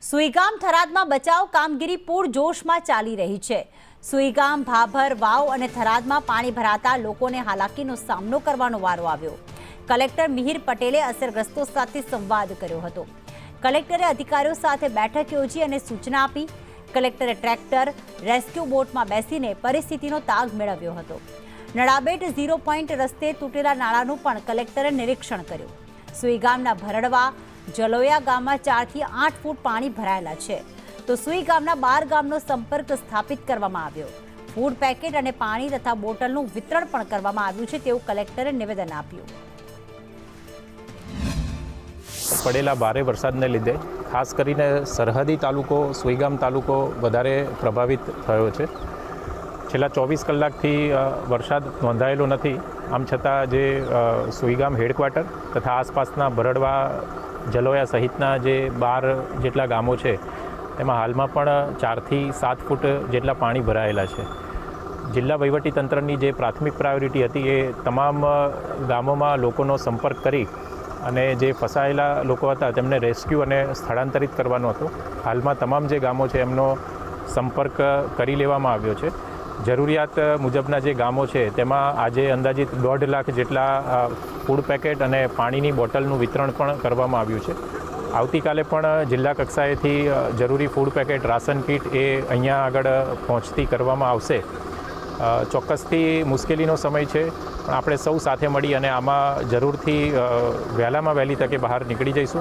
સુઈગામ થરાદમાં બચાવ કામગીરી પૂરજોશમાં ચાલી રહી છે। સુઈગામ, ભાભર, વાવ અને થરાદમાં પાણી ભરાતા લોકોને હાલાકીનો સામનો કરવાનો વારો આવ્યો। કલેક્ટર મિહિર પટેલે અસરગ્રસ્તો સાથે સંવાદ કર્યો હતો। કલેક્ટરે અધિકારીઓ સાથે બેઠક યોજી અને સૂચના આપી। કલેક્ટરે ટ્રેક્ટર, રેસ્ક્યુ બોટમાં બેસીને પરિસ્થિતિનો તાગ મેળવ્યો હતો। નડાબેટ 0 પોઈન્ટ રસ્તે તૂટેલા નાળાનું પણ કલેક્ટરે નિરીક્ષણ કર્યું। સુઈગામના ભરડવા, જલોયા ગામમાં 4 થી 8 ફૂટ પાણી ભરાયેલા છે, તો સુઈ ગામના 12 ગામનો સંપર્ક સ્થાપિત કરવામાં આવ્યો। ફૂડ પેકેટ અને પાણી તથા બોટલનું વિતરણ પણ કરવામાં આવ્યું છે તેવું કલેક્ટરે નિવેદન આપ્યું। પડેલા ભારે વરસાદને લીધે ખાસ કરીને સરહદી તાલુકો સુઈગામ તાલુકો વધારે પ્રભાવિત થયો છે। છેલ્લા 24 કલાકથી વરસાદ નોંધાયેલો નથી। આમ છતાં જે સુઈગામ હેડક્વાર્ટર તથા આસપાસના ભરડવા, જલોયા સહિતના જે 12 જેટલા ગામો છે તેમાં હાલમાં પણ 4 થી 7 ફૂટ જેટલા પાણી ભરાયેલા છે। જિલ્લા વહીવટીતંત્રની જે પ્રાથમિક પ્રાયોરિટી હતી એ તમામ ગામોમાં લોકોનો સંપર્ક કરી અને જે ફસાયેલા લોકો હતા તેમને રેસ્ક્યુ અને સ્થળાંતરિત કરવાનો હતો। હાલમાં તમામ જે ગામો છે એમનો સંપર્ક કરી લેવામાં આવ્યો છે। જરૂરિયાત મુજબના જે ગામો છે તેમાં આજે અંદાજિત 1.5 લાખ જેટલા ફૂડ પેકેટ અને પાણીની બોટલનું વિતરણ પણ કરવામાં આવ્યું છે। આવતીકાલે પણ જિલ્લા કક્ષાએથી જરૂરી ફૂડ પેકેટ, રાશન કીટ એ અહીંયા આગળ પહોંચતી કરવામાં આવશે। ચોક્કસથી મુશ્કેલીનો સમય છે, પણ આપણે સૌ સાથે મળી અને આમાં જરૂરથી વહેલામાં વહેલી તકે બહાર નીકળી જઈશું।